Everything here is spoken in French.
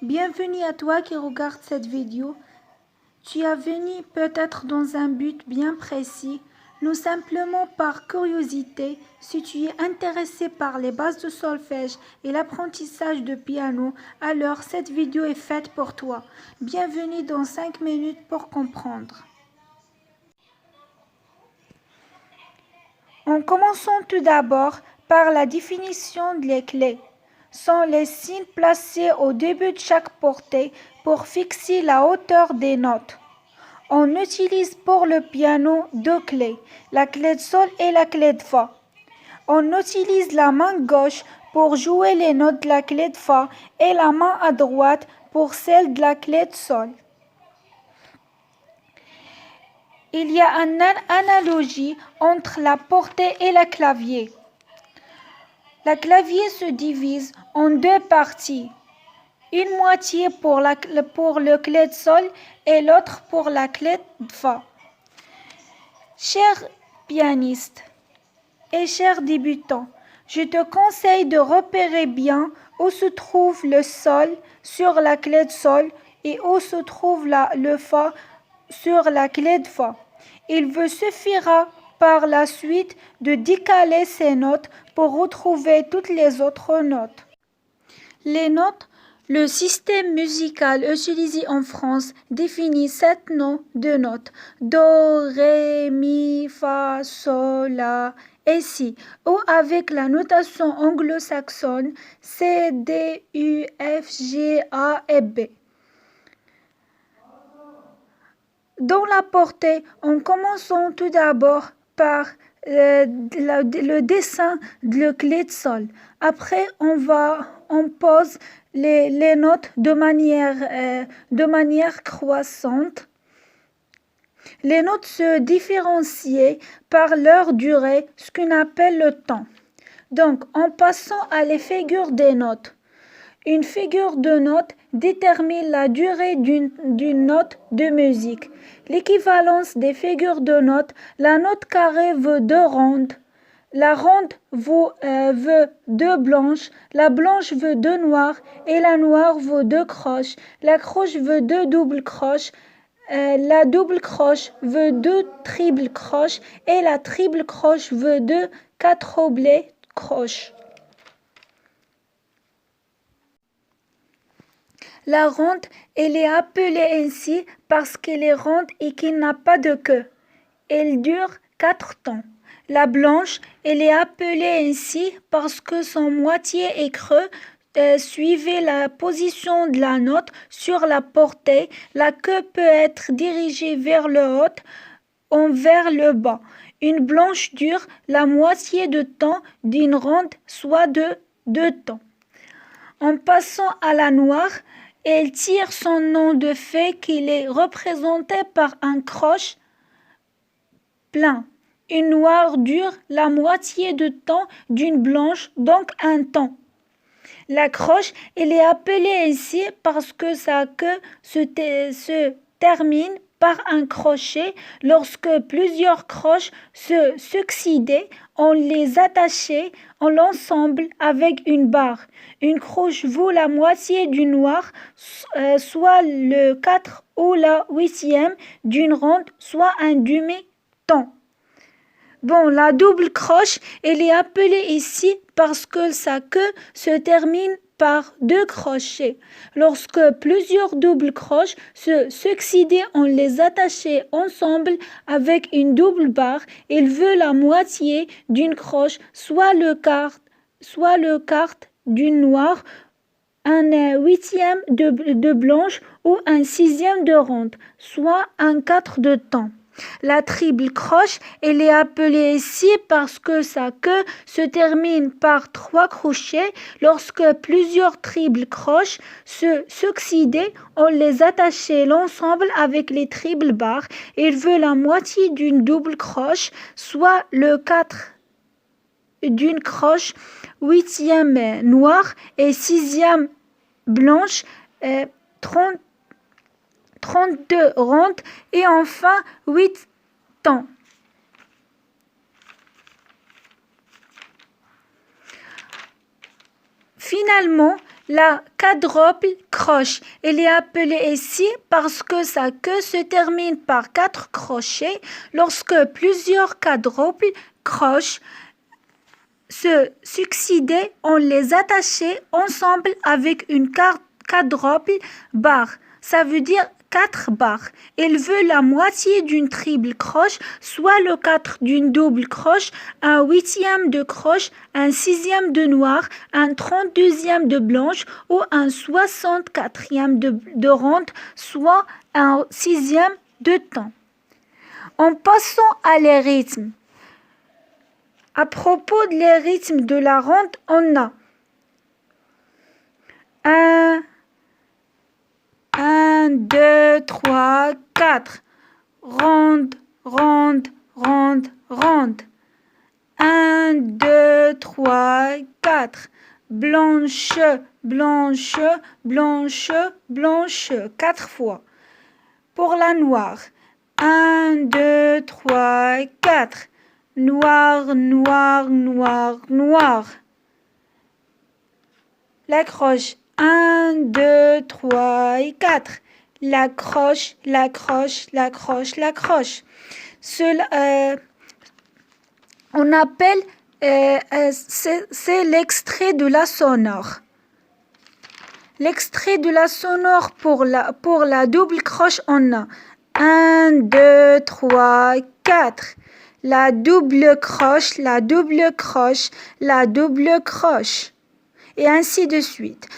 Bienvenue à toi qui regarde cette vidéo. Tu es venu peut-être dans un but bien précis, non simplement par curiosité. Si tu es intéressé par les bases de solfège et l'apprentissage de piano, alors cette vidéo est faite pour toi. Bienvenue dans 5 minutes pour comprendre. En commençant tout d'abord par la définition des clés. Sont les signes placés au début de chaque portée pour fixer la hauteur des notes. On utilise pour le piano deux clés, la clé de sol et la clé de fa. On utilise la main gauche pour jouer les notes de la clé de fa et la main à droite pour celle de la clé de sol. Il y a une analogie entre la portée et le clavier. Le clavier se divise en deux parties, une moitié pour le clé de sol et l'autre pour la clé de fa. Chers pianistes et chers débutants, je te conseille de repérer bien où se trouve le sol sur la clé de sol et où se trouve le fa sur la clé de fa. Il vous suffira par la suite de décaler ces notes pour retrouver toutes les autres notes. Les notes, le système musical utilisé en France définit 7 noms de notes: Do, Ré, Mi, Fa, Sol, La et Si, ou avec la notation anglo-saxonne C, D, U, F, G, A et B. Dans la portée, en commençant tout d'abord par le dessin de la clé de sol. Après, on pose les notes de manière croissante. Les notes se différencient par leur durée, ce qu'on appelle le temps. Donc, en passant à les figures des notes. Une figure de note détermine la durée d'une note de musique. L'équivalence des figures de notes, la note carrée veut deux rondes, la ronde veut deux blanches, la blanche veut deux noires et la noire veut deux croches. La croche veut deux doubles croches, la double croche veut deux triples croches et la triple croche veut deux quadruplées croches. La ronde, elle est appelée ainsi parce qu'elle est ronde et qu'elle n'a pas de queue. Elle dure 4 temps. La blanche, elle est appelée ainsi parce que son moitié est creux. Suivez la position de la note sur la portée. La queue peut être dirigée vers le haut ou vers le bas. Une blanche dure la moitié de temps d'une ronde, soit de 2 temps. En passant à la noire, elle tire son nom du fait qu'il est représenté par un croche plein. Une noire dure la moitié du temps d'une blanche, donc un temps. La croche, elle est appelée ainsi parce que sa queue se termine par un crochet. Lorsque plusieurs croches se succédaient, on les attachait en l'ensemble avec une barre. Une croche vaut la moitié du noir, soit le 4 ou la huitième d'une ronde, soit un demi-temps. Bon, la double croche, elle est appelée ici parce que sa queue se termine par deux crochets. Lorsque plusieurs doubles croches se succédaient, on les attachait ensemble avec une double barre. Il veut la moitié d'une croche, soit le quart d'une noire, un huitième de blanche ou un sixième de ronde, soit un quart de temps. La triple croche, elle est appelée ici parce que sa queue se termine par 3 crochets. Lorsque plusieurs triples croches se succédaient, on les attachait l'ensemble avec les triples barres. Il veut la moitié d'une double croche, soit le 4 d'une croche, huitième noire et sixième blanche, 32 rondes et enfin 8 temps. Finalement, La quadruple croche, elle est appelée ainsi parce que sa queue se termine par 4 crochets. Lorsque plusieurs quadruples croches se succédaient, on les attachait ensemble avec une quadruple barre. Ça veut dire 4 barres. Elle veut la moitié d'une triple croche, soit le 4 d'une double croche, un huitième de croche, un sixième de noir, un 32e de blanche ou un 64e de ronde, soit un sixième de temps. En passant à les rythmes. À propos des rythmes de la ronde, on a 1, 2, 3, 4. Ronde, ronde, ronde, ronde. 1, 2, 3, 4. Blanche, blanche, blanche, blanche. 4 fois. Pour la noire. 1, 2, 3, 4. Noir, noir, noir, noir. La croche. 1, 2, 3 et 4. La croche, la croche, la croche, la croche. On appelle, c'est l'extrait de la sonore. L'extrait de la sonore pour la double croche, on a 1, 2, 3, 4. La double croche, la double croche, la double croche. Et ainsi de suite.